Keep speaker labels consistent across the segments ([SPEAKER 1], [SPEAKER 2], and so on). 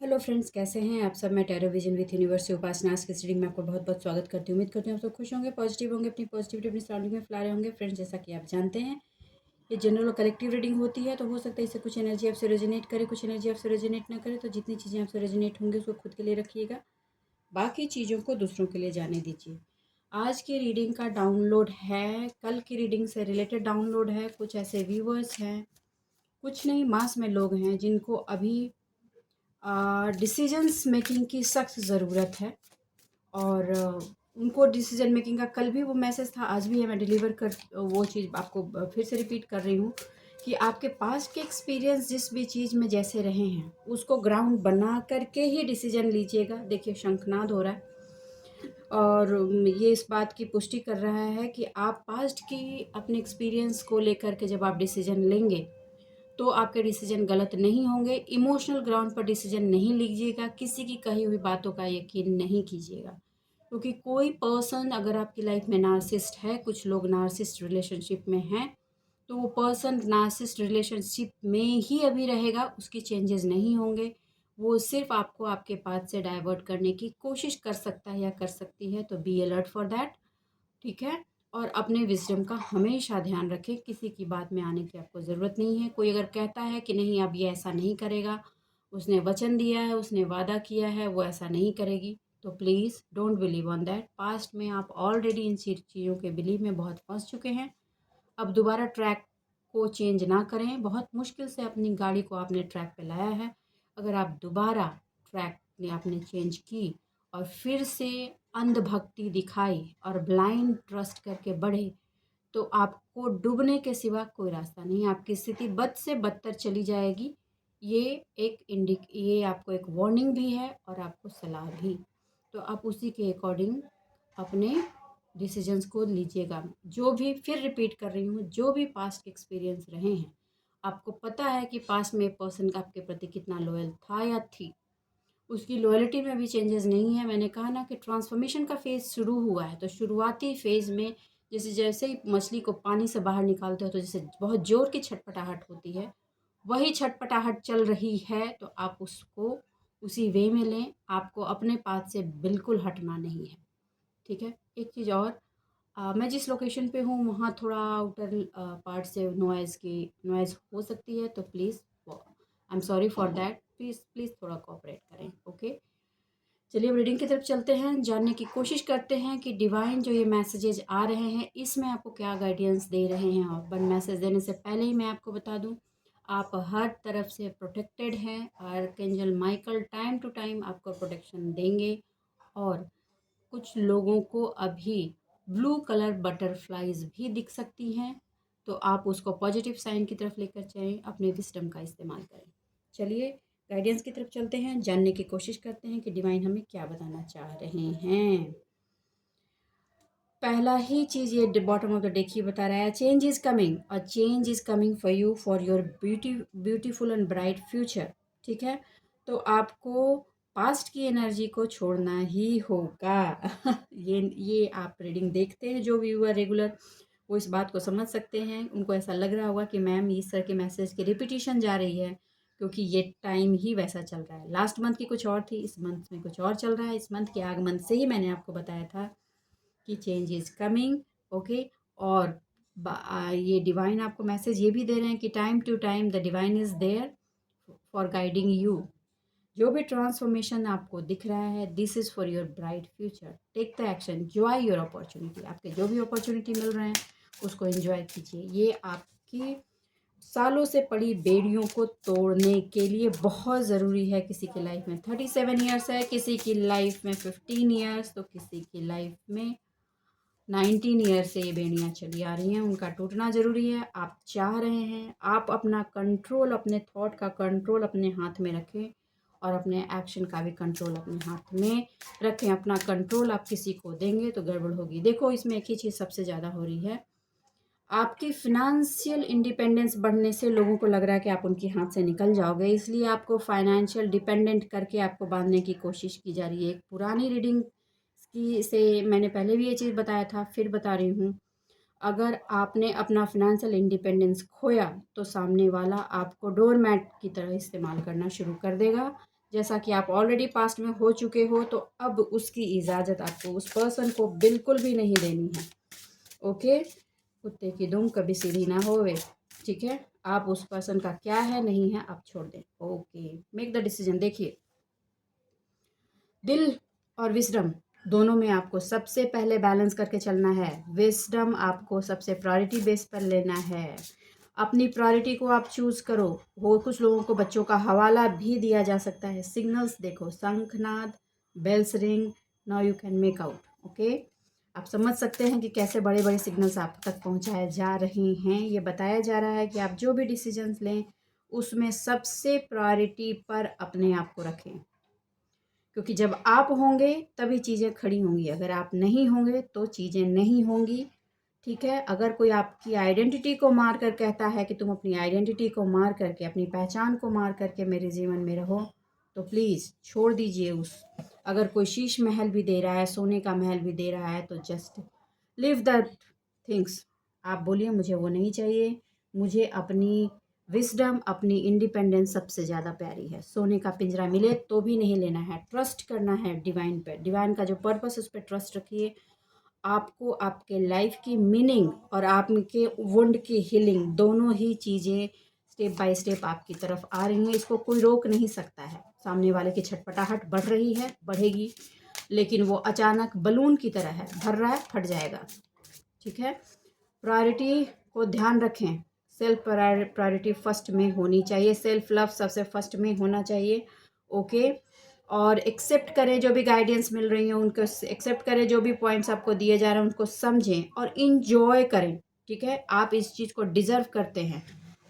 [SPEAKER 1] Hello friends, कैसे हैं आप सब। मैं टैरो विजन विथ यूनिवर्स से उपासना आज के रीडिंग में आपको बहुत बहुत स्वागत करती हूँ। उम्मीद करती हूँ आप सब खुश होंगे, पॉजिटिव होंगे, अपनी पॉजिटिविटी अपनी सराउंडिंग में फैला रहे होंगे। फ्रेंड्स, जैसा कि आप जानते हैं ये जनरल और कलेक्टिव रीडिंग होती है, तो हो सकता है इससे कुछ एनर्जी आपसे रेजोनेट करे, कुछ एनर्जी आपसे रेजोनेट ना करे। तो जितनी चीज़ें आपसे रेजोनेट होंगी उसको खुद के लिए रखिएगा, बाकी चीज़ों को दूसरों के लिए जाने दीजिए। आज की रीडिंग का डाउनलोड है, कल की रीडिंग से रिलेटेड डाउनलोड है। कुछ ऐसे व्यूवर्स हैं, कुछ नहीं मास में लोग हैं जिनको अभी डिसीजंस मेकिंग की सख्त ज़रूरत है। और उनको डिसीजन मेकिंग का कल भी वो मैसेज था, आज भी है। मैं डिलीवर कर वो चीज़ आपको फिर से रिपीट कर रही हूँ कि आपके पास्ट के एक्सपीरियंस जिस भी चीज़ में जैसे रहे हैं उसको ग्राउंड बना करके ही डिसीजन लीजिएगा। देखिए, शंखनाद हो रहा है और ये इस बात की पुष्टि कर रहा है कि आप पास्ट की अपने एक्सपीरियंस को लेकर के जब आप डिसीजन लेंगे तो आपके डिसीजन गलत नहीं होंगे। इमोशनल ग्राउंड पर डिसीजन नहीं लीजिएगा, किसी की कही हुई बातों का यकीन नहीं कीजिएगा, क्योंकि कोई पर्सन अगर आपकी लाइफ में नार्सिसिस्ट है, कुछ लोग नार्सिसिस्ट रिलेशनशिप में हैं, तो वो पर्सन नार्सिसिस्ट रिलेशनशिप में ही अभी रहेगा, उसकी चेंजेस नहीं होंगे। वो सिर्फ आपको आपके पाथ से डाइवर्ट करने की कोशिश कर सकता है या कर सकती है, तो बी अलर्ट फॉर दैट। ठीक है। और अपने विजडम का हमेशा ध्यान रखें, किसी की बात में आने की आपको ज़रूरत नहीं है। कोई अगर कहता है कि नहीं अब ये ऐसा नहीं करेगा, उसने वचन दिया है, उसने वादा किया है, वो ऐसा नहीं करेगी, तो please don't believe on that. Past में आप ऑलरेडी इन चीज़ों के बिलीव में बहुत फंस चुके हैं। अब दोबारा ट्रैक को चेंज ना करें। बहुत मुश्किल से अपनी गाड़ी को आपने ट्रैक पे लाया है, अगर आप दोबारा ट्रैक ने आपने चेंज की और फिर से अंधभक्ति दिखाई और ब्लाइंड ट्रस्ट करके बढ़े, तो आपको डूबने के सिवा कोई रास्ता नहीं। आपकी स्थिति बद से बदतर चली जाएगी। ये ये आपको एक वार्निंग भी है और आपको सलाह भी। तो आप उसी के अकॉर्डिंग अपने डिसीजंस को लीजिएगा। जो भी, फिर रिपीट कर रही हूँ, जो भी पास्ट एक्सपीरियंस रहे हैं, आपको पता है कि पास्ट में पर्सन का आपके प्रति कितना लॉयल था या थी, उसकी लॉयल्टी में भी चेंजेस नहीं है। मैंने कहा ना कि ट्रांसफॉर्मेशन का फेज़ शुरू हुआ है, तो शुरुआती फेज़ में जैसे जैसे ही मछली को पानी से बाहर निकालते हो तो जैसे बहुत ज़ोर की छटपटाहट होती है, वही छटपटाहट चल रही है। तो आप उसको उसी वे में लें, आपको अपने पाथ से बिल्कुल हटना नहीं है। ठीक है। एक चीज़ और, मैं जिस लोकेशन पे हूँ वहाँ थोड़ा आउटर पार्ट से नॉइज़ हो सकती है, तो please I am sorry for that. Please please थोड़ा कोऑपरेट करें। ओके। चलिए अब रीडिंग की तरफ चलते हैं, जानने की कोशिश करते हैं कि डिवाइन जो ये मैसेजेज आ रहे हैं इसमें आपको क्या गाइडेंस दे रहे हैं। और वन मैसेज देने से पहले ही मैं आपको बता दूं, आप हर तरफ से प्रोटेक्टेड हैं। Archangel Michael time to time आपको प्रोटेक्शन देंगे। और कुछ लोगों को अभी ब्लू कलर बटरफ्लाइज भी दिख सकती हैं, तो आप उसको पॉजिटिव साइन की तरफ लेकर चलें, अपने विस्डम का इस्तेमाल करें। चलिए गाइडेंस की तरफ चलते हैं, जानने की कोशिश करते हैं कि डिवाइन हमें क्या बताना चाह रहे हैं। पहला ही चीज़ ये बॉटम ऑफ द डेक ही बता रहा है, चेंज इज़ कमिंग, और change is coming for you for your beautiful and bright future. ठीक है। तो आपको पास्ट की एनर्जी को छोड़ना ही होगा। ये आप रीडिंग देखते हैं जो व्यूअर रेगुलर, वो इस बात को समझ सकते हैं। उनको ऐसा लग रहा होगा कि मैम इस तरह के मैसेज की रिपीटिशन जा रही है, क्योंकि ये टाइम ही वैसा चल रहा है। लास्ट मंथ की कुछ और थी, इस मंथ में कुछ और चल रहा है। इस मंथ के आगमन से ही मैंने आपको बताया था कि चेंज इज़ कमिंग। ओके। और ये डिवाइन आपको मैसेज ये भी दे रहे हैं कि time to time the divine is there for guiding you. जो भी ट्रांसफॉर्मेशन आपको दिख रहा है, this is for your bright future. Take the action, enjoy your opportunity. आपके जो भी अपॉर्चुनिटी मिल रहे हैं उसको एंजॉय कीजिए। ये आपकी सालों से पड़ी बेड़ियों को तोड़ने के लिए बहुत ज़रूरी है। किसी की लाइफ में 37 ईयर्स है, किसी की लाइफ में 15 ईयर्स, तो किसी की लाइफ में 19 ईयर से ये बेड़ियाँ चली आ रही हैं। उनका टूटना ज़रूरी है। आप चाह रहे हैं, आप अपना कंट्रोल, अपने थॉट का कंट्रोल अपने हाथ में रखें और अपने एक्शन का भी कंट्रोल अपने हाथ में रखें। अपना कंट्रोल आप किसी को देंगे तो गड़बड़ होगी। देखो, इसमें एक ही चीज़ सबसे ज़्यादा हो रही है, आपकी फिनेंशियल इंडिपेंडेंस बढ़ने से लोगों को लग रहा है कि आप उनके हाथ से निकल जाओगे, इसलिए आपको फाइनेंशियल डिपेंडेंट करके आपको बांधने की कोशिश की जा रही है। एक पुरानी रीडिंग की से मैंने पहले भी ये चीज़ बताया था, फिर बता रही हूँ, अगर आपने अपना फिनेंशियल इंडिपेंडेंस खोया तो सामने वाला आपको डोर मैट की तरह इस्तेमाल करना शुरू कर देगा, जैसा कि आप ऑलरेडी पास्ट में हो चुके हो, तो अब उसकी इजाज़त आपको उस पर्सन को बिल्कुल भी नहीं देनी है। ओके, कुत्ते की दुम कभी सीधी ना होवे। ठीक है, आप उस पर्सन का क्या है नहीं है आप छोड़ दें। Okay, make the decision. देखिए, दिल और विजडम दोनों में आपको सबसे पहले बैलेंस करके चलना है। विजडम आपको सबसे प्रायोरिटी बेस पर लेना है। अपनी प्रायोरिटी को आप चूज करो। वो कुछ लोगों को बच्चों का हवाला भी दिया जा सकता है। सिग्नल्स देखो, शंखनाद, bells ring, now you can make out. Okay, आप समझ सकते हैं कि कैसे बड़े बड़े सिग्नल्स आप तक पहुंचाए जा रहे हैं। ये बताया जा रहा है कि आप जो भी डिसीजंस लें उसमें सबसे प्रायोरिटी पर अपने आप को रखें, क्योंकि जब आप होंगे तभी चीज़ें खड़ी होंगी। अगर आप नहीं होंगे तो चीज़ें नहीं होंगी। ठीक है, अगर कोई आपकी आइडेंटिटी को मार कर कहता है कि तुम अपनी आइडेंटिटी को मार करके, अपनी पहचान को मार करके मेरे जीवन में रहो, तो प्लीज़ छोड़ दीजिए उस। अगर कोई शीश महल भी दे रहा है, सोने का महल भी दे रहा है, तो जस्ट लिव द थिंग्स। आप बोलिए मुझे वो नहीं चाहिए, मुझे अपनी विजडम, अपनी इंडिपेंडेंस सबसे ज़्यादा प्यारी है। सोने का पिंजरा मिले तो भी नहीं लेना है, ट्रस्ट करना है डिवाइन पे। डिवाइन का जो पर्पस, उस पर ट्रस्ट रखिए। आपको आपके लाइफ की मीनिंग और आपके वुंड की हीलिंग, दोनों ही चीज़ें स्टेप बाय स्टेप आपकी तरफ आ रही हैं। इसको कोई रोक नहीं सकता है। सामने वाले की छटपटाहट बढ़ रही है, बढ़ेगी, लेकिन वो अचानक बलून की तरह है, भर रहा है, फट जाएगा। ठीक है, प्रायोरिटी को ध्यान रखें। सेल्फ प्रायोरिटी फर्स्ट में होनी चाहिए। सेल्फ लव सबसे फर्स्ट में होना चाहिए। ओके, और एक्सेप्ट करें जो भी गाइडेंस मिल रही है उनको, एक्सेप्ट करें जो भी पॉइंट्स आपको दिए जा रहे हैं उनको समझें और इंजॉय करें। ठीक है, आप इस चीज़ को डिज़र्व करते हैं।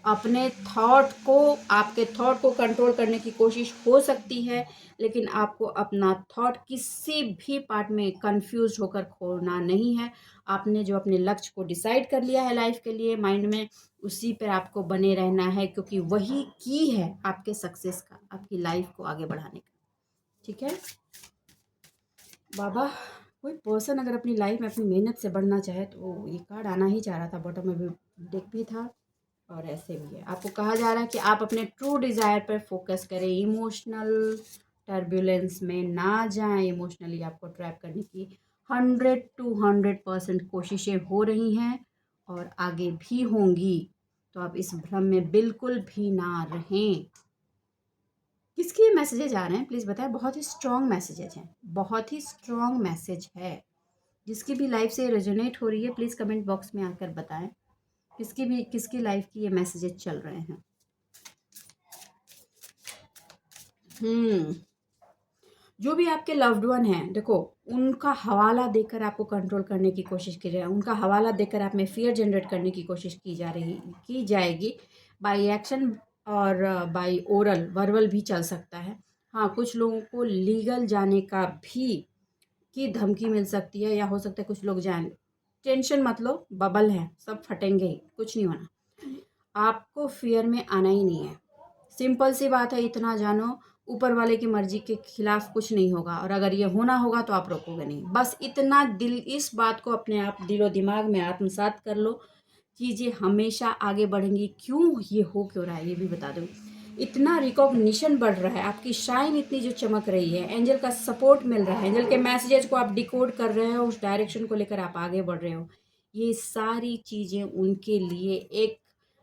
[SPEAKER 1] अपने थॉट को, आपके थॉट को कंट्रोल करने की कोशिश हो सकती है, लेकिन आपको अपना थॉट किसी भी पार्ट में कंफ्यूज होकर खोना नहीं है। आपने जो अपने लक्ष्य को डिसाइड कर लिया है लाइफ के लिए माइंड में, उसी पर आपको बने रहना है, क्योंकि वही की है आपके सक्सेस का, आपकी लाइफ को आगे बढ़ाने का। ठीक है बाबा, कोई पर्सन अगर अपनी लाइफ में अपनी मेहनत से बढ़ना चाहे तो ये कार्ड आना ही चाह रहा था, बॉटम में भी डेक भी था और ऐसे भी है। आपको कहा जा रहा है कि आप अपने ट्रू डिज़ायर पर फोकस करें, इमोशनल टर्बुलेंस में ना जाएं। इमोशनली आपको ट्रैप करने की 100% कोशिशें हो रही हैं और आगे भी होंगी, तो आप इस भ्रम में बिल्कुल भी ना रहें। किसके मैसेजेज आ रहे हैं प्लीज़ बताएं। बहुत ही स्ट्रॉन्ग मैसेजेज हैं, बहुत ही स्ट्रॉन्ग मैसेज है। जिसकी भी लाइफ से रेजोनेट हो रही है प्लीज़ कमेंट बॉक्स में आकर बताएं किसकी लाइफ की ये मैसेजेज चल रहे हैं। जो भी आपके लव्ड वन हैं, देखो, उनका हवाला देकर आपको कंट्रोल करने की कोशिश की जाए, उनका हवाला देकर आप में फियर जनरेट करने की कोशिश की जाएगी बाय एक्शन और बाय ओरल, वर्बल भी चल सकता है। हाँ, कुछ लोगों को लीगल जाने का भी की धमकी मिल सकती है, या हो सकता है कुछ लोग जाएं। टेंशन मत लो, बबल है, सब फटेंगे ही, कुछ नहीं होना। आपको फियर में आना ही नहीं है। सिंपल सी बात है, इतना जानो, ऊपर वाले की मर्जी के खिलाफ कुछ नहीं होगा, और अगर ये होना होगा तो आप रोकोगे नहीं। बस इतना इस बात को अपने आप दिलो दिमाग में आत्मसात कर लो। चीज़ें हमेशा आगे बढ़ेंगी। क्यों ये हो क्यों रहा है ये भी बता दूँ। इतना रिकॉग्निशन बढ़ रहा है, आपकी शाइन इतनी जो चमक रही है, एंजल का सपोर्ट मिल रहा है, एंजल के मैसेजेस को आप डिकोड कर रहे हो, उस डायरेक्शन को लेकर आप आगे बढ़ रहे हो। ये सारी चीज़ें उनके लिए एक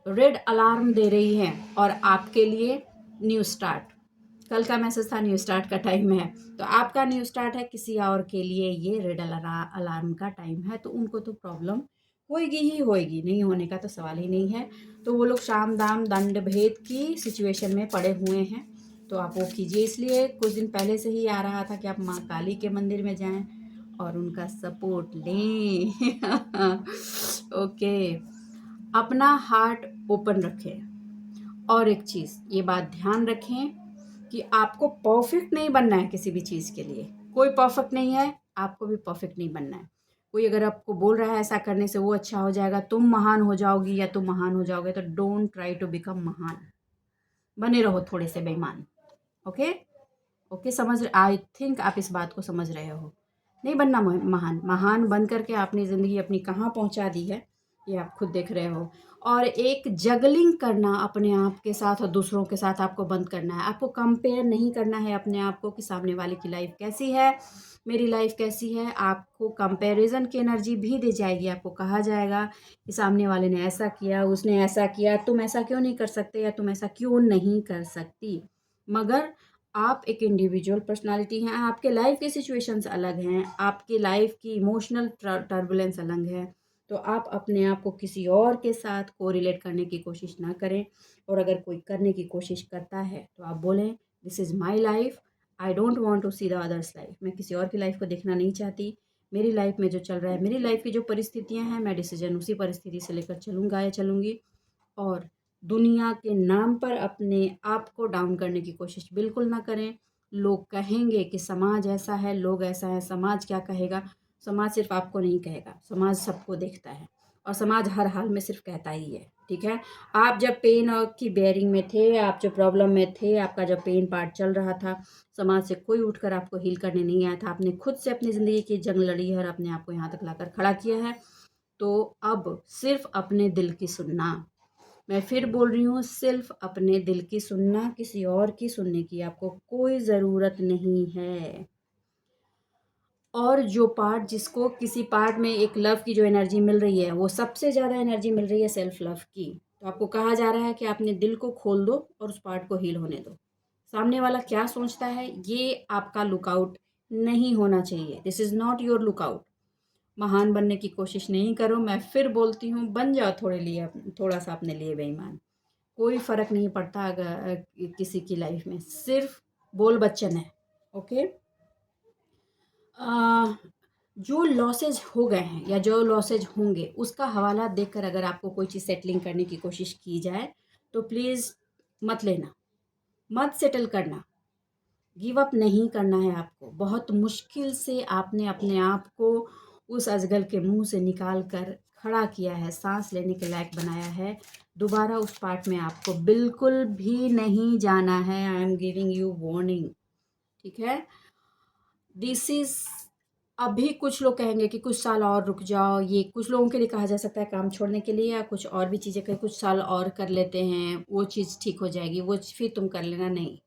[SPEAKER 1] रेड अलार्म दे रही हैं, और आपके लिए न्यू स्टार्ट। कल का मैसेज था न्यू स्टार्ट का टाइम है, तो आपका न्यू स्टार्ट है, किसी और के लिए ये रेड अलार्म का टाइम है। तो उनको तो प्रॉब्लम होएगी ही होएगी, नहीं होने का तो सवाल ही नहीं है। तो वो लोग शाम दाम दंड भेद की सिचुएशन में पड़े हुए हैं, तो आप वो कीजिए। इसलिए कुछ दिन पहले से ही आ रहा था कि आप माँ काली के मंदिर में जाएं और उनका सपोर्ट लें। ओके, अपना हार्ट ओपन रखें। और एक चीज़ ये बात ध्यान रखें कि आपको परफेक्ट नहीं बनना है किसी भी चीज़ के लिए। कोई परफेक्ट नहीं है, आपको भी परफेक्ट नहीं बनना है। कोई अगर आपको बोल रहा है ऐसा करने से वो अच्छा हो जाएगा, तुम महान हो जाओगी या तुम महान हो जाओगे, तो डोंट ट्राई टू बिकम महान। बने रहो थोड़े से बेईमान। ओके ओके, आई थिंक आप इस बात को समझ रहे हो। नहीं बनना महान। महान बन करके आपने ज़िंदगी अपनी कहाँ पहुँचा दी है, ये आप खुद देख रहे हो। और एक जगलिंग करना अपने आप के साथ और दूसरों के साथ आपको बंद करना है। आपको कंपेयर नहीं करना है अपने आप को कि सामने वाले की लाइफ कैसी है, मेरी लाइफ कैसी है। आपको कंपैरिजन की एनर्जी भी दी जाएगी। आपको कहा जाएगा कि सामने वाले ने ऐसा किया, उसने ऐसा किया, तुम ऐसा क्यों नहीं कर सकते या तुम ऐसा क्यों नहीं कर सकती। मगर आप एक इंडिविजुअल पर्सनालिटी हैं, आपके लाइफ के सिचुएशंस अलग हैं, आपकी लाइफ की इमोशनल टर्बुलेंस अलग है। तो आप अपने आप को किसी और के साथ कोरिलेट करने की कोशिश ना करें। और अगर कोई करने की कोशिश करता है तो आप बोलें, this is my life, I don't want to see the others life. मैं किसी और की लाइफ को देखना नहीं चाहती। मेरी लाइफ में जो चल रहा है, मेरी लाइफ की जो परिस्थितियां हैं, मैं डिसीजन उसी परिस्थिति से लेकर चलूँगा या चलूँगी। और दुनिया के नाम पर अपने आप को डाउन करने की कोशिश बिल्कुल ना करें। लोग कहेंगे कि समाज ऐसा है, लोग ऐसा है, समाज क्या कहेगा। समाज सिर्फ आपको नहीं कहेगा, समाज सबको देखता है और समाज हर हाल में सिर्फ कहता ही है। ठीक है, आप जब पेन और की बेयरिंग में थे, आप जो प्रॉब्लम में थे, आपका जब पेन पार्ट चल रहा था, समाज से कोई उठकर आपको हील करने नहीं आया था। आपने खुद से अपनी ज़िंदगी की जंग लड़ी है और अपने आप को यहाँ तक लाकर खड़ा किया है। तो अब सिर्फ अपने दिल की सुनना, मैं फिर बोल रही हूँ, सिर्फ अपने दिल की सुनना, किसी और की सुनने की आपको कोई ज़रूरत नहीं है। और जो पार्ट, जिसको किसी पार्ट में एक लव की जो एनर्जी मिल रही है, वो सबसे ज़्यादा एनर्जी मिल रही है सेल्फ लव की। तो आपको कहा जा रहा है कि अपने दिल को खोल दो और उस पार्ट को हील होने दो। सामने वाला क्या सोचता है, ये आपका लुकआउट नहीं होना चाहिए। This is not your lookout. महान बनने की कोशिश नहीं करो। मैं फिर बोलती हूँ, बन जाओ थोड़ा सा अपने लिए बेईमान। कोई फ़र्क नहीं पड़ता अगर किसी की लाइफ में, सिर्फ बोल बच्चन है। ओके। अ, जो लॉसेज हो गए हैं या जो लॉसेज होंगे, उसका हवाला देखकर अगर आपको कोई चीज़ सेटलिंग करने की कोशिश की जाए तो प्लीज़ मत लेना, मत सेटल करना। गिव अप नहीं करना है आपको। बहुत मुश्किल से आपने अपने आप को उस अजगर के मुंह से निकाल कर खड़ा किया है, सांस लेने के लायक बनाया है। दोबारा उस पार्ट में आपको बिल्कुल भी नहीं जाना है। I am giving you warning. ठीक है, दिस इज, अभी कुछ लोग कहेंगे कि कुछ साल और रुक जाओ। ये कुछ लोगों के लिए कहा जा सकता है काम छोड़ने के लिए, या कुछ और भी चीज़ें कर, कुछ साल और कर लेते हैं, वो चीज़ ठीक हो जाएगी, वो फिर तुम कर लेना। नहीं,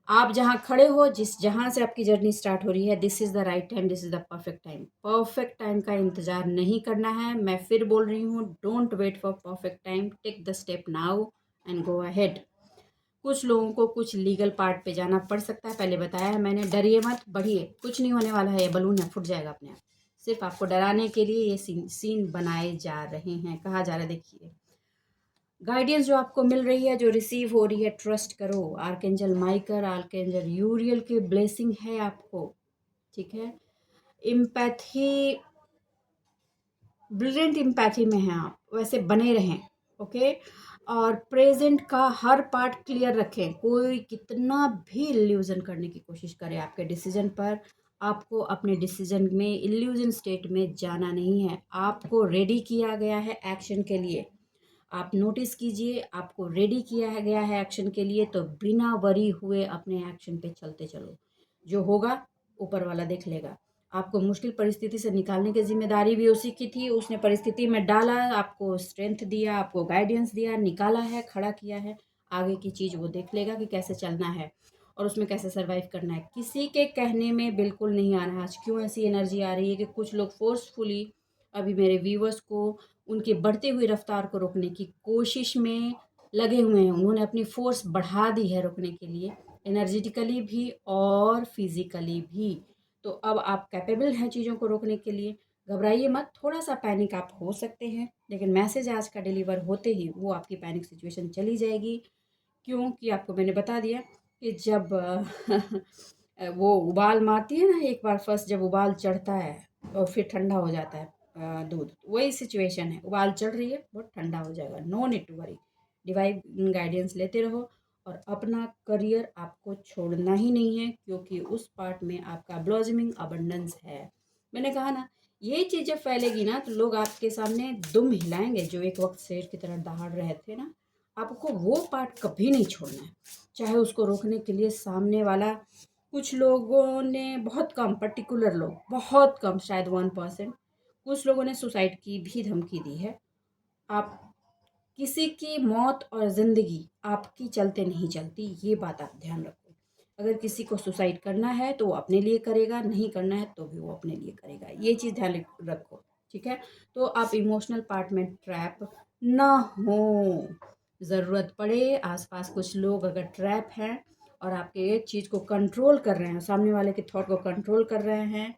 [SPEAKER 1] आप जहाँ खड़े हो, जहाँ से आपकी जर्नी स्टार्ट हो रही है, this is the right time, this is the perfect time. Perfect time का इंतज़ार नहीं करना है। मैं फिर बोल रही हूँ, don't wait for perfect time, take the step now and go ahead. कुछ लोगों को कुछ लीगल पार्ट पे जाना पड़ सकता है, पहले बताया है मैंने। डरिए मत, बढ़िए, कुछ नहीं होने वाला है। ये बलून है, फूट जाएगा अपने आप। सिर्फ आपको डराने के लिए ये सीन बनाए जा रहे हैं। कहा जा रहा है, देखिए, गाइडेंस जो आपको मिल रही है, जो रिसीव हो रही है, ट्रस्ट करो। आर्कएंजल माइकल, आर्कएंजल यूरियल की ब्लेसिंग है आपको। ठीक है, इम्पैथी, ब्रिलियंट इम्पैथी में हैं आप, वैसे बने रहें। ओके। और प्रेजेंट का हर पार्ट क्लियर रखें। कोई कितना भी इल्यूजन करने की कोशिश करे आपके डिसीजन पर, आपको अपने डिसीजन में इल्यूजन स्टेट में जाना नहीं है। आपको रेडी किया गया है एक्शन के लिए। आप नोटिस कीजिए, आपको रेडी किया है गया है एक्शन के लिए, तो बिना वरी हुए अपने एक्शन पे चलते चलो। जो होगा ऊपर वाला देख लेगा। आपको मुश्किल परिस्थिति से निकालने की जिम्मेदारी भी उसी की थी। उसने परिस्थिति में डाला, आपको स्ट्रेंथ दिया, आपको गाइडेंस दिया, निकाला है, खड़ा किया है। आगे की चीज़ वो देख लेगा कि कैसे चलना है और उसमें कैसे सरवाइव करना है। किसी के कहने में बिल्कुल नहीं आना। आज क्यों ऐसी एनर्जी आ रही है कि कुछ लोग फोर्सफुली अभी मेरे व्यूवर्स को उनकी बढ़ती हुई रफ्तार को रोकने की कोशिश में लगे हुए हैं। उन्होंने अपनी फोर्स बढ़ा दी है रोकने के लिए, एनर्जेटिकली भी और फिजिकली भी। तो अब आप कैपेबल हैं चीज़ों को रोकने के लिए। घबराइए मत, थोड़ा सा पैनिक आप हो सकते हैं, लेकिन मैसेज आज का डिलीवर होते ही वो आपकी पैनिक सिचुएशन चली जाएगी। क्योंकि आपको मैंने बता दिया कि जब वो उबाल मारती है ना, एक बार फर्स्ट जब उबाल चढ़ता है और फिर ठंडा हो जाता है दूध, वही सिचुएशन है। उबाल चढ़ रही है, बहुत ठंडा हो जाएगा, no need to worry. Divine guidance लेते रहो और अपना करियर आपको छोड़ना ही नहीं है, क्योंकि उस पार्ट में आपका ब्लॉसमिंग अबंडेंस है। मैंने कहा ना, ये चीज़ जब फैलेगी ना तो लोग आपके सामने दुम हिलाएंगे। जो एक वक्त शेर की तरह दहाड़ रहे थे ना, आपको वो पार्ट कभी नहीं छोड़ना है। चाहे उसको रोकने के लिए सामने वाला, कुछ लोगों ने, बहुत कम पर्टिकुलर लोग, बहुत कम, शायद 1%, कुछ लोगों ने सुसाइड की भी धमकी दी है। आप किसी की मौत और ज़िंदगी आपकी चलते नहीं चलती, ये बात आप ध्यान रखो। अगर किसी को सुसाइड करना है तो वो अपने लिए करेगा, नहीं करना है तो भी वो अपने लिए करेगा, ये चीज़ ध्यान रखो, ठीक है। तो आप इमोशनल पार्ट में ट्रैप ना हो। ज़रूरत पड़े, आसपास कुछ लोग अगर ट्रैप हैं और आपके एक चीज़ को कंट्रोल कर रहे हैं, सामने वाले के थॉट को कंट्रोल कर रहे हैं,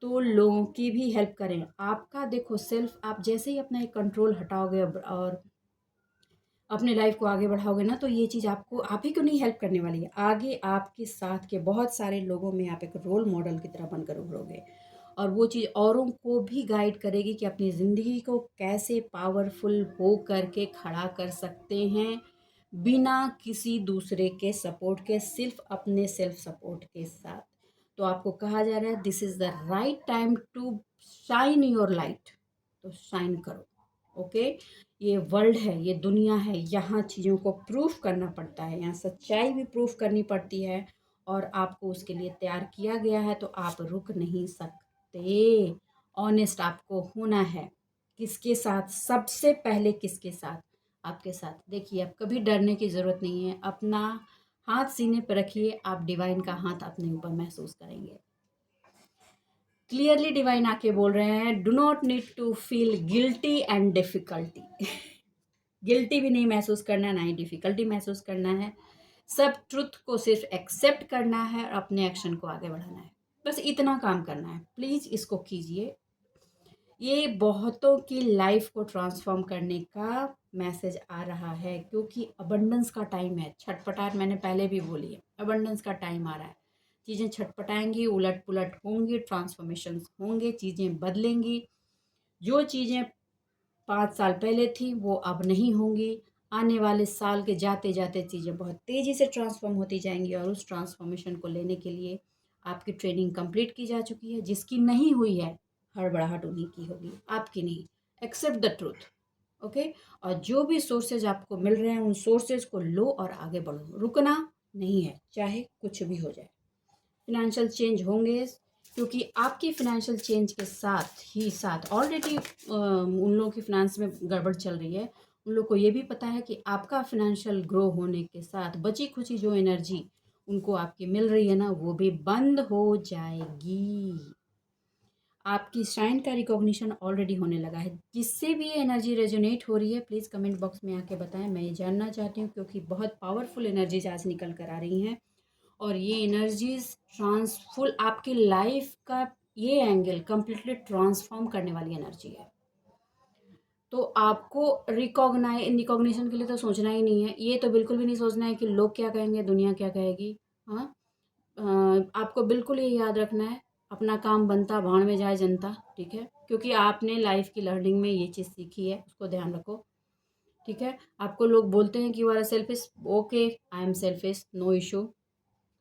[SPEAKER 1] तो लोगों की भी हेल्प करें। आपका देखो सेल्फ, आप जैसे ही अपना एक कंट्रोल हटाओगे और अपने लाइफ को आगे बढ़ाओगे ना, तो ये चीज़ आपको, आप ही को नहीं हेल्प करने वाली है, आगे आपके साथ के बहुत सारे लोगों में आप एक रोल मॉडल की तरह बनकर उभरोगे। और वो चीज़ औरों को भी गाइड करेगी कि अपनी ज़िंदगी को कैसे पावरफुल हो करके खड़ा कर सकते हैं, बिना किसी दूसरे के सपोर्ट के, सिर्फ अपने सेल्फ सपोर्ट के साथ। तो आपको कहा जा रहा है this is the right time to shine your light, तो शाइन करो। ओके, ये वर्ल्ड है, ये दुनिया है, यहाँ चीज़ों को प्रूफ करना पड़ता है, यहाँ सच्चाई भी प्रूफ करनी पड़ती है और आपको उसके लिए तैयार किया गया है, तो आप रुक नहीं सकते। ऑनेस्ट आपको होना है। किसके साथ? सबसे पहले किसके साथ? आपके साथ। देखिए, अब कभी डरने की ज़रूरत नहीं है। अपना हाथ सीने पर रखिए, आप डिवाइन का हाथ अपने ऊपर महसूस करेंगे। क्लियरली डिवाइन आके बोल रहे हैं, do not need to feel guilty and difficulty. Guilty भी नहीं महसूस करना, ना ही डिफ़िकल्टी महसूस करना है। सब ट्रुथ को सिर्फ एक्सेप्ट करना है और अपने एक्शन को आगे बढ़ाना है। बस इतना काम करना है। प्लीज़ इसको कीजिए। ये बहुतों की लाइफ को ट्रांसफॉर्म करने का मैसेज आ रहा है, क्योंकि अबंडेंस का टाइम है। छटपटाहट मैंने पहले भी बोली है, अबंडेंस का टाइम आ रहा है। चीज़ें छटपटाएंगी, उलट पुलट होंगी, ट्रांसफॉर्मेशन होंगे, चीज़ें बदलेंगी। जो चीज़ें 5 साल पहले थी वो अब नहीं होंगी। आने वाले साल के जाते जाते चीज़ें बहुत तेज़ी से ट्रांसफॉर्म होती जाएंगी और उस ट्रांसफॉर्मेशन को लेने के लिए आपकी ट्रेनिंग कंप्लीट की जा चुकी है। जिसकी नहीं हुई है, हड़बड़ाहट उन्हीं की होगी, आपकी नहीं। Accept the truth. ओके, और जो भी सोर्सेज आपको मिल रहे हैं उन सोर्सेज को लो और आगे बढ़ो। रुकना नहीं है, चाहे कुछ भी हो जाए। फिनेंशियल चेंज होंगे, क्योंकि आपकी फिनेंशियल चेंज के साथ ही साथ ऑलरेडी उन लोगों की फिनेंस में गड़बड़ चल रही है। उन लोग को ये भी पता है कि आपका फिनेंशियल ग्रो होने के साथ बची खुची जो एनर्जी उनको आपकी मिल रही है ना, वो भी बंद हो जाएगी। आपकी शाइन का रिकॉग्निशन ऑलरेडी होने लगा है। जिससे भी ये एनर्जी रेजोनेट हो रही है, प्लीज़ कमेंट बॉक्स में आके बताएं, मैं ये जानना चाहती हूँ, क्योंकि बहुत पावरफुल एनर्जीज आज निकल कर आ रही हैं और ये एनर्जीज ट्रांसफुल आपकी लाइफ का ये एंगल कंप्लीटली ट्रांसफॉर्म करने वाली एनर्जी है। तो आपको रिकॉग्निशन के लिए तो सोचना ही नहीं है। ये तो बिल्कुल भी नहीं सोचना है कि लोग क्या कहेंगे, दुनिया क्या कहेगी। हाँ, आपको बिल्कुल ये याद रखना है, अपना काम बनता भाड़ में जाए जनता, ठीक है। क्योंकि आपने लाइफ की लर्निंग में ये चीज़ सीखी है, उसको ध्यान रखो, ठीक है। आपको लोग बोलते हैं कि you are selfish, okay, I am selfish, no issue,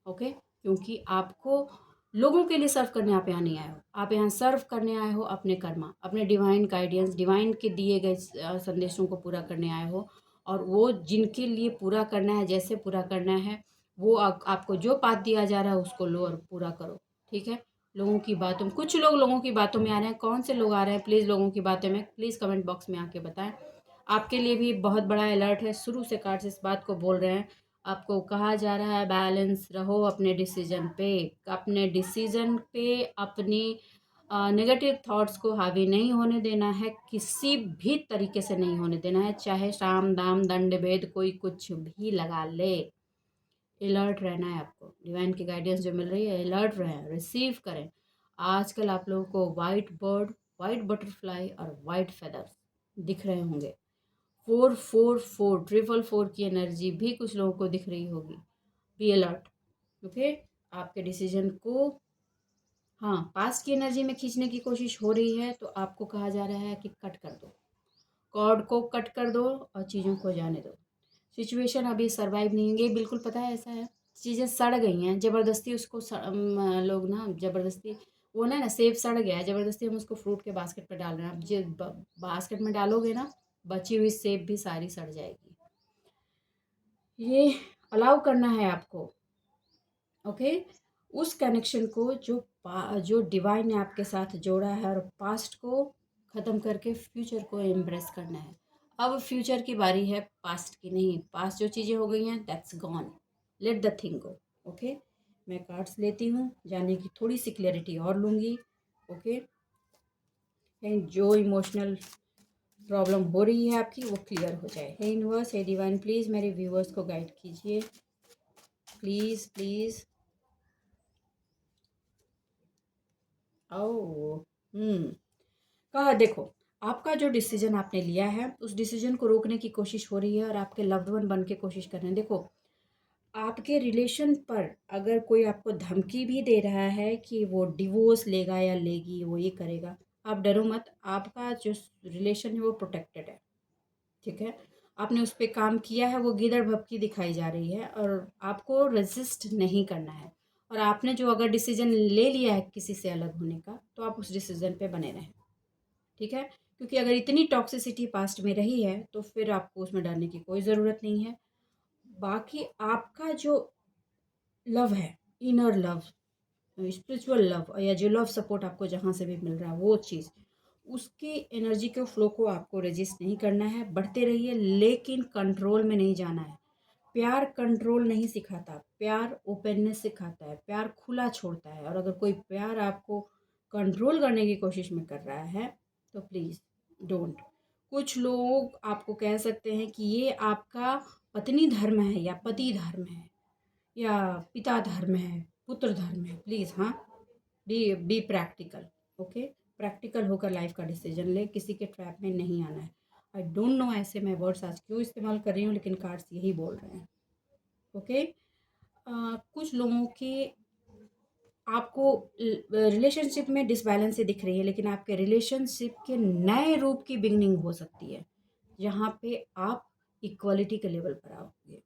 [SPEAKER 1] okay. क्योंकि आपको लोगों के लिए सर्व करने आप यहाँ नहीं आए हो, आप यहाँ सर्व करने आए हो अपने कर्मा, अपने डिवाइन गाइडेंस, डिवाइन के दिए गए संदेशों को पूरा करने आए हो। और वो जिनके लिए पूरा करना है, जैसे पूरा करना है, वो आपको जो पाठ दिया जा रहा है उसको लो और पूरा करो, ठीक है। लोगों की बातों, कुछ लोग लोगों की बातों में आ रहे हैं, कौन से लोग आ रहे हैं प्लीज़ लोगों की बातों में, प्लीज़ कमेंट बॉक्स में आके बताएं। आपके लिए भी बहुत बड़ा अलर्ट है, शुरू से कार्ड्स इस बात को बोल रहे हैं। आपको कहा जा रहा है बैलेंस रहो अपने डिसीजन पे, अपने डिसीजन पे अपनी नेगेटिव थॉट्स को हावी नहीं होने देना है, किसी भी तरीके से नहीं होने देना है, चाहे शाम दाम दंड भेद कोई कुछ भी लगा ले। अलर्ट रहना है आपको, डिवाइन की गाइडेंस जो मिल रही है, अलर्ट रहें, रिसीव करें। आजकल आप लोगों को वाइट बर्ड, वाइट बटरफ्लाई और वाइट फेदर्स दिख रहे होंगे। 444 444 की एनर्जी भी कुछ लोगों को दिख रही होगी। Be alert, okay. आपके डिसीजन को, हाँ, पास्ट की एनर्जी में खींचने की कोशिश हो रही है, तो आपको कहा जा रहा है कि कट कर दो, कॉर्ड को कट कर दो और चीज़ों को जाने दो। सिचुएशन अभी सरवाइव नहीं होंगे, बिल्कुल पता है ऐसा है। चीज़ें सड़ गई हैं, ज़बरदस्ती उसको लोग ना ज़बरदस्ती, वो ना सेब सड़ गया है, ज़बरदस्ती हम उसको फ्रूट के बास्केट पर डाल रहे हैं। अब बास्केट में डालोगे ना, बची हुई सेब भी सारी सड़ जाएगी। ये अलाउ करना है आपको, ओके। उस कनेक्शन को जो जो डिवाइन ने आपके साथ जोड़ा है और पास्ट को ख़त्म करके फ्यूचर को एम्ब्रेस करना है। अब फ्यूचर की बारी है, पास्ट की नहीं। पास्ट जो चीज़ें हो गई हैं that's gone, late the thing go. Okay, मैं कार्ड्स लेती हूँ, जाने की थोड़ी सी क्लैरिटी और लूँगी। ओके, एंड जो इमोशनल प्रॉब्लम हो रही है आपकी वो क्लियर हो जाए। हे यूनिवर्स, हे डिवाइन, प्लीज़ मेरे व्यूवर्स को गाइड कीजिए, प्लीज़ प्लीज़। ओ कहा देखो, आपका जो डिसीजन आपने लिया है उस डिसीजन को रोकने की कोशिश हो रही है और आपके लव्ड वन बन के कोशिश कर रहे हैं। देखो, आपके रिलेशन पर अगर कोई आपको धमकी भी दे रहा है कि वो डिवोर्स लेगा या लेगी, वो ये करेगा, आप डरो मत। आपका जो रिलेशन है वो प्रोटेक्टेड है, ठीक है। आपने उस पर काम किया है, वो गीदड़ भभकी दिखाई जा रही है और आपको रेजिस्ट नहीं करना है। और आपने जो अगर डिसीजन ले लिया है किसी से अलग होने का, तो आप उस डिसीजन पे बने रहें, ठीक है। क्योंकि अगर इतनी टॉक्सिसिटी पास्ट में रही है तो फिर आपको उसमें डरने की कोई ज़रूरत नहीं है। बाकी आपका जो लव है, इनर लव, स्पिरिचुअल लव, या जो लव सपोर्ट आपको जहाँ से भी मिल रहा है वो चीज़, उसकी एनर्जी के फ्लो को आपको रेजिस्ट नहीं करना है। बढ़ते रहिए, लेकिन कंट्रोल में नहीं जाना है। प्यार कंट्रोल नहीं सिखाता, प्यार ओपननेस सिखाता है, प्यार खुला छोड़ता है। और अगर कोई प्यार आपको कंट्रोल करने की कोशिश में कर रहा है तो प्लीज़ डोंट। कुछ लोग आपको कह सकते हैं कि ये आपका पत्नी धर्म है या पति धर्म है या पिता धर्म है, पुत्र धर्म है। प्लीज़, हाँ, बी प्रैक्टिकल। ओके, प्रैक्टिकल होकर लाइफ का डिसीजन ले, किसी के ट्रैप में नहीं आना है। आई डोंट नो ऐसे मैं वर्ड्स आज क्यों इस्तेमाल कर रही हूँ, लेकिन कार्ड्स यही बोल रहे हैं। ओके, कुछ लोगों के आपको रिलेशनशिप में डिसबैलेंस से दिख रही है, लेकिन आपके रिलेशनशिप के नए रूप की बिगनिंग हो सकती है जहाँ पे आप इक्वलिटी के लेवल पर आओगे।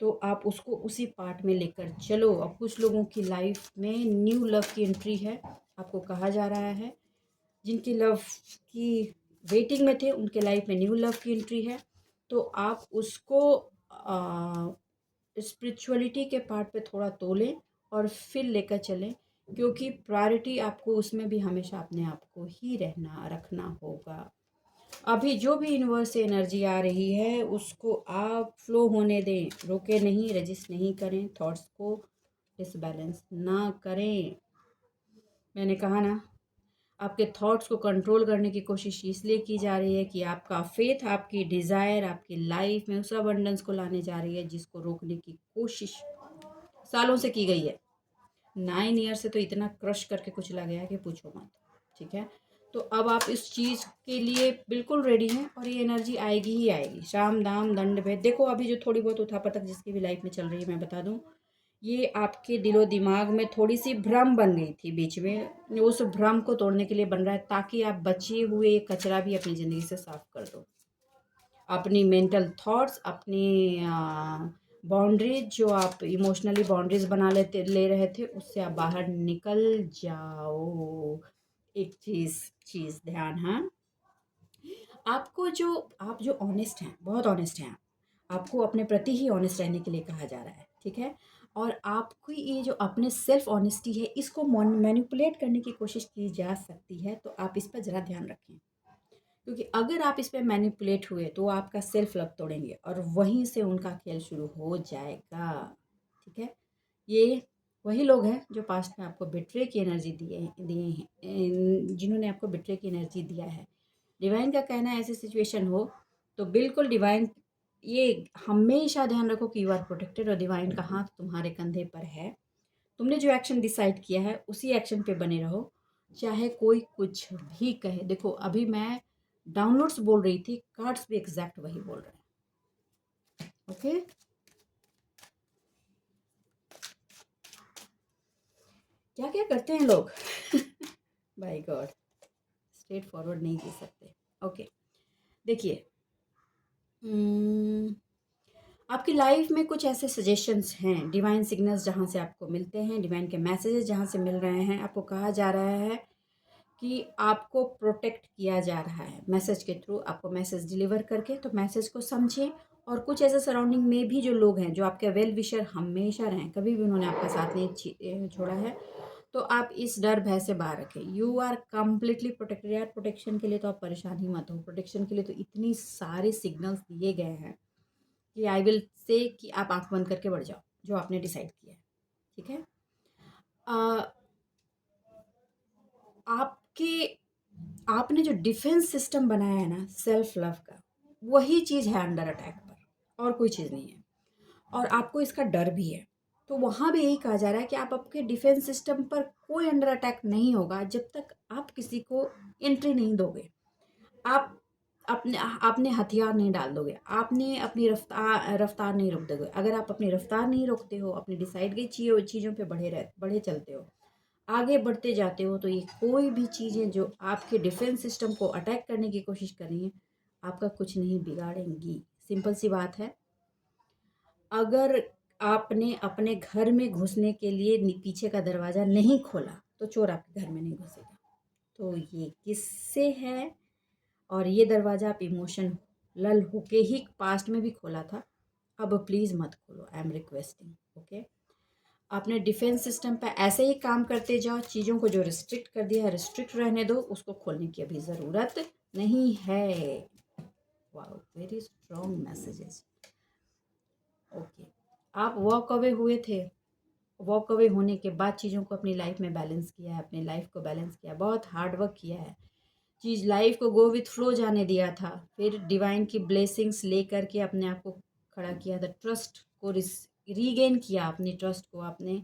[SPEAKER 1] तो आप उसको उसी पार्ट में लेकर चलो। अब कुछ लोगों की लाइफ में न्यू लव की एंट्री है, आपको कहा जा रहा है। जिनकी लव की वेटिंग में थे उनके लाइफ में न्यू लव की एंट्री है। तो आप उसको स्पिरिचुअलिटी के पार्ट पे थोड़ा तोलें और फिर लेकर चलें, क्योंकि प्रायोरिटी आपको उसमें भी हमेशा अपने आप को ही रखना होगा। अभी जो भी यूनिवर्स से एनर्जी आ रही है उसको आप फ्लो होने दें, रोके नहीं, रजिस्ट नहीं करें, थॉट्स को डिसबैलेंस ना करें। मैंने कहा ना, आपके थॉट्स को कंट्रोल करने की कोशिश इसलिए की जा रही है कि आपका फेथ, आपकी डिज़ायर आपकी लाइफ में उस अबंडेंस को लाने जा रही है जिसको रोकने की कोशिश सालों से की गई है। 9 ईयर से तो इतना क्रश करके कुचला गया है कि पूछो मत, ठीक है। तो अब आप इस चीज़ के लिए बिल्कुल रेडी हैं और ये एनर्जी आएगी ही आएगी। शाम दाम दंड भेद, देखो अभी जो थोड़ी बहुत उठापटक जिसकी भी लाइफ में चल रही है, मैं बता दूं, ये आपके दिलो दिमाग में थोड़ी सी भ्रम बन गई थी बीच में। उस भ्रम को तोड़ने के लिए बन रहा है, ताकि आप बचे हुए कचरा भी अपनी ज़िंदगी से साफ कर दो। अपनी मेंटल थॉट्स, अपनी बाउंड्रीज जो आप इमोशनली बाउंड्रीज बना ले रहे थे, उससे आप बाहर निकल जाओ। एक चीज़ चीज़ ध्यान, हाँ, आपको जो आप जो ऑनेस्ट हैं, बहुत ऑनेस्ट हैं, आपको अपने प्रति ही ऑनेस्ट रहने के लिए कहा जा रहा है, ठीक है। और आपको ये जो अपने सेल्फ ऑनेस्टी है, इसको मैनिपुलेट करने की कोशिश की जा सकती है, तो आप इस पर ज़रा ध्यान रखें। क्योंकि अगर आप इस पे मैनिपुलेट हुए तो आपका सेल्फ लव तोड़ेंगे और वहीं से उनका खेल शुरू हो जाएगा, ठीक है। ये वही लोग हैं जो पास्ट में आपको बिट्रे की एनर्जी दिए हैं, जिन्होंने आपको बिट्रे की एनर्जी दिया है। डिवाइन का कहना है ऐसी सिचुएशन हो तो बिल्कुल डिवाइन, ये हमेशा ध्यान रखो कि यू आर प्रोटेक्टेड और डिवाइन का हाथ तुम्हारे कंधे पर है। तुमने जो एक्शन डिसाइड किया है उसी एक्शन पे बने रहो, चाहे कोई कुछ भी कहे। देखो अभी मैं डाउनलोड्स बोल रही थी, कार्ड्स भी एग्जैक्ट वही बोल रहे हैं। ओके, क्या क्या करते हैं लोग बाय गॉड, स्ट्रेट फॉरवर्ड नहीं दे सकते। ओके, देखिए, आपकी लाइफ में कुछ ऐसे सजेशंस हैं, डिवाइन सिग्नल्स जहाँ से आपको मिलते हैं, डिवाइन के मैसेजेस जहाँ से मिल रहे हैं। आपको कहा जा रहा है कि आपको प्रोटेक्ट किया जा रहा है मैसेज के थ्रू। आपको मैसेज डिलीवर करके तो मैसेज को समझें। और कुछ ऐसे सराउंडिंग में भी जो लोग हैं जो आपके वेल विशर हमेशा रहें, कभी भी उन्होंने आपका साथ नहीं छोड़ा है, तो आप इस डर भय से बाहर रखें। You are completely protected. यार प्रोटेक्शन के लिए तो आप परेशान ही मत हो। प्रोटेक्शन के लिए तो इतनी सारे सिग्नल्स दिए गए हैं कि आई विल से कि आप आंख बंद करके बढ़ जाओ, जो आपने डिसाइड किया है। ठीक है। अ, आपके आपने जो डिफेंस सिस्टम बनाया है ना सेल्फ लव का, वही चीज़ है अंडर अटैक पर, और कोई चीज़ नहीं है। और आपको इसका डर भी है। तो वहाँ भी यही कहा जा रहा है कि आप आपके डिफेंस सिस्टम पर कोई अंडर अटैक नहीं होगा जब तक आप किसी को एंट्री नहीं दोगे। आप अपने हथियार नहीं डाल दोगे। आपने अपनी रफ्तार नहीं रोक दोगे। अगर आप अपनी रफ्तार नहीं रोकते हो, अपनी डिसाइड की चीज़ों पे बढ़े चलते हो, आगे बढ़ते जाते हो, तो ये कोई भी चीज़ें जो आपके डिफेंस सिस्टम को अटैक करने की कोशिश कर रही हैं, आपका कुछ नहीं बिगाड़ेंगी। सिंपल सी बात है। अगर आपने अपने घर में घुसने के लिए पीछे का दरवाज़ा नहीं खोला, तो चोर आपके घर में नहीं घुसेगा। तो ये किससे है? और ये दरवाज़ा आप इमोशनल होके ही पास्ट में भी खोला था। अब प्लीज़ मत खोलो। I am requesting. ओके। अपने डिफेंस सिस्टम पे ऐसे ही काम करते जाओ। चीज़ों को जो रिस्ट्रिक्ट कर दिया है रिस्ट्रिक्ट रहने दो। उसको खोलने की अभी ज़रूरत नहीं है। Wow, very strong messages. Okay. आप वॉक अवे हुए थे। वॉक अवे होने के बाद चीज़ों को अपनी लाइफ में बैलेंस किया है। अपनी लाइफ को बैलेंस किया है। बहुत हार्ड वर्क किया है। चीज़ लाइफ को गो विथ फ्लो जाने दिया था। फिर डिवाइन की ब्लेसिंग्स लेकर के अपने आप को खड़ा किया था। ट्रस्ट को रीगेन किया, अपनी ट्रस्ट को आपने,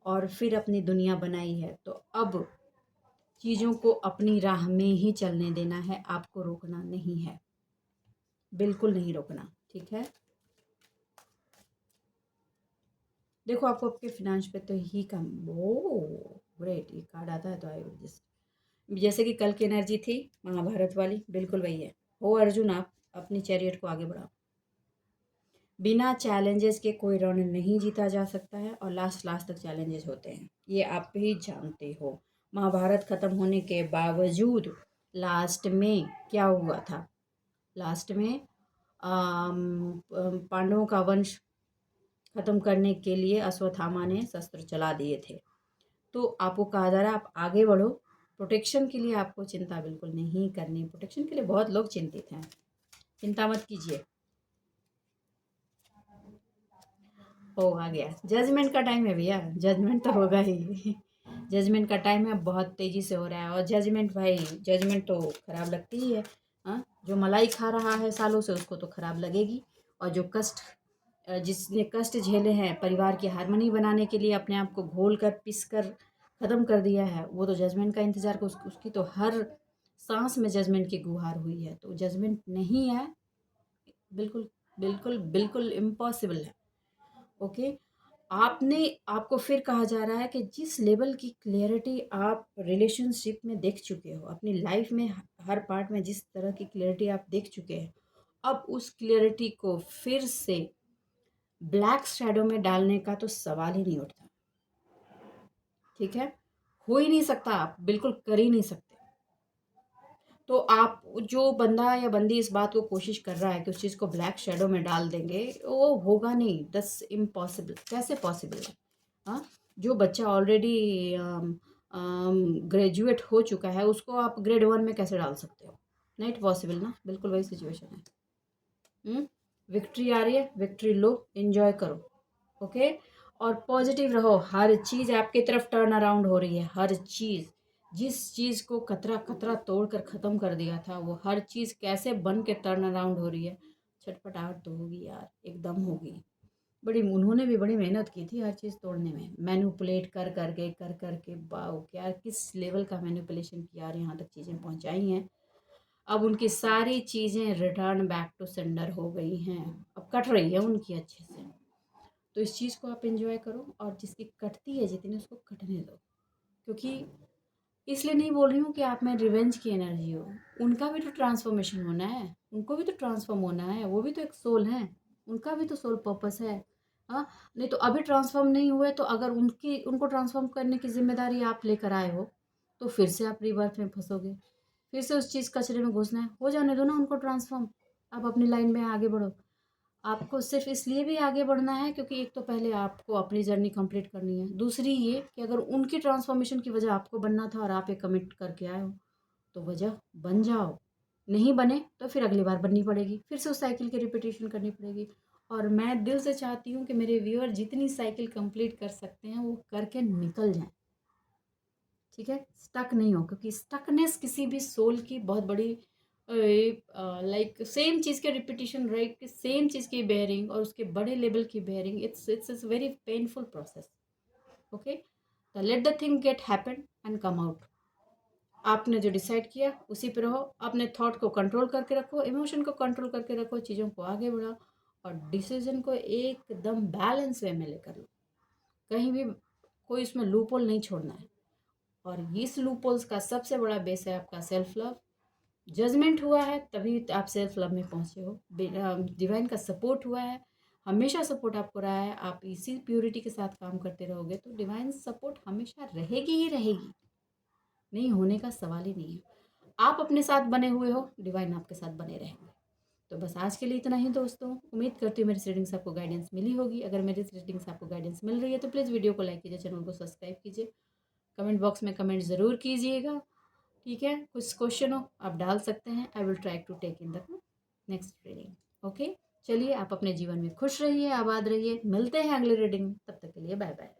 [SPEAKER 1] और फिर अपनी दुनिया बनाई है। तो अब चीज़ों को अपनी राह में ही चलने देना है। आपको रोकना नहीं है, बिल्कुल नहीं रोकना। ठीक है। देखो आपको आपके फिनांस पे तो ही कम। ओ ग्रेट, ये कार्ड आता है तो आई जस्ट, जैसे कि कल की एनर्जी थी महाभारत वाली, बिल्कुल वही है। हो अर्जुन, आप अपनी चैरियट को आगे बढ़ाओ। बिना चैलेंजेस के कोई रण नहीं जीता जा सकता है, और लास्ट तक चैलेंजेस होते हैं, ये आप भी जानते हो। महाभारत खत्म होने के बावजूद लास्ट में क्या हुआ था? लास्ट में पांडवों का वंश खत्म करने के लिए अश्वत्थामा ने शस्त्र चला दिए थे। तो आपको कहा जा रहा है आप आगे बढ़ो। प्रोटेक्शन के लिए आपको चिंता बिल्कुल नहीं करनी। प्रोटेक्शन के लिए बहुत लोग चिंतित हैं, चिंता मत कीजिए। हो आ गया। जजमेंट का टाइम है भैया, जजमेंट तो होगा ही। जजमेंट का टाइम है, बहुत तेज़ी से हो रहा है। और जजमेंट भाई, जजमेंट तो खराब लगती ही है। हाँ, जो मलाई खा रहा है सालों से उसको तो खराब लगेगी। और जो जिसने कष्ट झेले हैं, परिवार की हारमोनी बनाने के लिए अपने आप को घोल कर पिस कर ख़त्म कर दिया है, वो तो जजमेंट का इंतज़ार कर, उसकी तो हर सांस में जजमेंट की गुहार हुई है। तो जजमेंट नहीं है, बिल्कुल बिल्कुल बिल्कुल इम्पॉसिबल है। ओके। आपको फिर कहा जा रहा है कि जिस लेवल की क्लियरिटी आप रिलेशनशिप में देख चुके हो, अपनी लाइफ में हर पार्ट में जिस तरह की क्लियरिटी आप देख चुके हैं, अब उस क्लियरिटी को फिर से ब्लैक शैडो में डालने का तो सवाल ही नहीं उठता। ठीक है, हो ही नहीं सकता, आप बिल्कुल कर ही नहीं सकते। तो आप, जो बंदा या बंदी इस बात को कोशिश कर रहा है कि उस चीज़ को ब्लैक शेडो में डाल देंगे, वो होगा नहीं। दस इम्पॉसिबल, कैसे पॉसिबल है? हाँ, जो बच्चा ऑलरेडी ग्रेजुएट हो चुका है, उसको आप ग्रेड 1 में कैसे डाल सकते हो? नहीं पॉसिबल ना, बिल्कुल वही सिचुएशन है। विक्ट्री आ रही है, विक्ट्री लो, एंजॉय करो। ओके। और पॉजिटिव रहो। हर चीज़ आपकी तरफ टर्न अराउंड हो रही है। हर चीज़, जिस चीज़ को कतरा कतरा तोड़ कर ख़त्म कर दिया था, वो हर चीज़ कैसे बन के टर्न अराउंड हो रही है। छटपटाहट तो होगी यार, एकदम होगी। बड़ी, उन्होंने भी बड़ी मेहनत की थी हर चीज़ तोड़ने में, मैनिपुलेट कर कर के वाओ, क्या किस लेवल का मैनिपुलेशन किया और यहाँ तक चीज़ें पहुँचाई हैं। अब उनकी सारी चीज़ें रिटर्न बैक टू सेंडर हो गई हैं। अब कट रही है उनकी अच्छे से। तो इस चीज़ को आप एंजॉय करो, और जिसकी कटती है जितनी, उसको कटने दो। क्योंकि इसलिए नहीं बोल रही हूँ कि आप में रिवेंज की एनर्जी हो। उनका भी तो ट्रांसफॉर्मेशन होना है, उनको भी तो ट्रांसफॉर्म होना है। वो भी तो एक सोल है, उनका भी तो सोल पर्पस है। हाँ, नहीं तो अभी ट्रांसफॉर्म नहीं हुए, तो अगर उनको ट्रांसफॉर्म करने की जिम्मेदारी आप लेकर आए हो, तो फिर से आप रीबर्थ में फंसोगे। फिर से उस चीज़ कचरे में घुसना है। हो जाने दो ना उनको ट्रांसफॉर्म। आप अपनी लाइन में आगे बढ़ो। आपको सिर्फ इसलिए भी आगे बढ़ना है क्योंकि एक तो पहले आपको अपनी जर्नी कंप्लीट करनी है, दूसरी ये कि अगर उनकी ट्रांसफॉर्मेशन की वजह आपको बनना था और आप ये कमिट करके आए हो तो वजह बन जाओ, नहीं बने तो फिर अगली बार बननी पड़ेगी, फिर से उस साइकिल की रिपीटेशन करनी पड़ेगी। और मैं दिल से चाहती हूँ कि मेरे व्यूअर जितनी साइकिल कंप्लीट कर सकते हैं वो करके निकल जाएं, ठीक है, स्टक नहीं हो, क्योंकि स्टकनेस किसी भी सोल की बहुत बड़ी लाइक सेम चीज़ के रिपीटिशन, राइट, सेम चीज़ की बेयरिंग और उसके बड़े लेवल की bearing, it's very painful process. Okay, तो let the thing get happen and come out. आपने जो डिसाइड किया उसी पे रहो, अपने थॉट को कंट्रोल करके रखो, इमोशन को कंट्रोल करके रखो, चीज़ों को आगे बढ़ाओ और डिसीजन को एकदम बैलेंस वे में लेकर लो। कहीं भी कोई उसमें लूप होल नहीं छोड़ना है। और इस लूप होल्स का सबसे बड़ा बेस है आपका सेल्फ लव। जजमेंट हुआ है तभी आप सेल्फ लव में पहुंचे हो। डिवाइन का सपोर्ट हुआ है, हमेशा सपोर्ट आपको रहा है। आप इसी प्योरिटी के साथ काम करते रहोगे तो डिवाइन सपोर्ट हमेशा रहेगी ही रहेगी, नहीं होने का सवाल ही नहीं है। आप अपने साथ बने हुए हो, डिवाइन आपके साथ बने रहेंगे। तो बस आज के लिए इतना ही दोस्तों। उम्मीद करती हूँ मेरी रीडिंग से आपको गाइडेंस मिली होगी। अगर मेरी रीडिंग से आपको गाइडेंस मिल रही है तो प्लीज़ वीडियो को लाइक कीजिए, चैनल को सब्सक्राइब कीजिए, कमेंट बॉक्स में कमेंट ज़रूर कीजिएगा, ठीक है। कुछ क्वेश्चन हो आप डाल सकते हैं, I will try to take in the next reading. Okay, चलिए आप अपने जीवन में खुश रहिए, आबाद रहिए। मिलते हैं अगले रीडिंग में, तब तक के लिए बाय बाय।